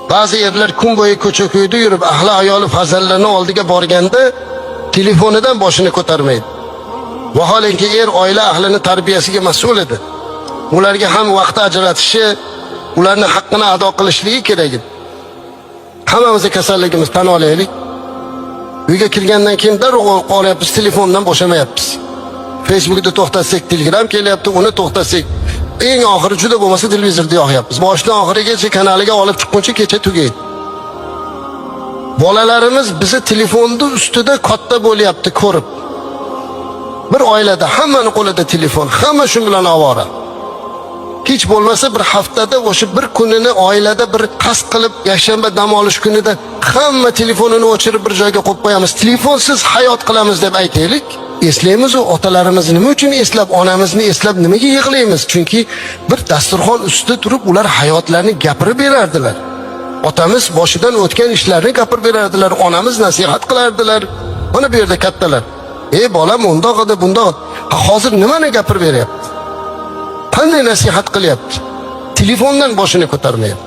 Ba'zi erlar kun bo'yi ko'cha-ko'yda yurib, ahli ayoli farzandlarini oldiga borganda telefonidan boshini ko'tarmaydi. Vaholanki er oila ahlini tarbiyasiga mas'ul edi. Ularga ham vaqt ajratishi, ularning haqqini ado qilishligi kerak edi. Hammamiz kasalligimiz tan olaylik. Uyga kirgandan keyin darrov qolyapmiz, telefondan bo'shamayapmiz. Facebookda to'xtatsak, Telegram kelyapti, uni to'xtatsak, eng oxiri juda bo'lmasa televizorda yoqyapmiz. Boshdan oxirigacha kanaliga olib chiqquncha kecha tugaydi. Bolalarimiz bizni telefonda ustida katta bo'lyapti ko'rib. Bir oilada hammaning qo'lida telefon, hamma shu bilan ovora. Hech bo'lmasa bir haftada o'sha bir kunini oilada bir qasd qilib, yakshanba dam olish kunida hamma telefonini o'chirib bir joyga qo'yib qo'yamiz. Telefonsiz hayot qilamiz deb aytaylik. Eslaymiz u otalarimiz nima uchun eslab, onamizni eslab nimaga yig'laymiz? Chunki bir dasturxon ustida turib ular hayotlarini gapirib berardilar. Otamiz boshidan o'tgan ishlarni gapirib berardilar, onamiz nasihat qilardilar. Mana bu yerda kattalar. Ey bolam, undoq edi, bundoq. Hozir nimani gapirib beryapti? Qanday nasihat qilyapti? Telefondan boshini ko'tarmayapti.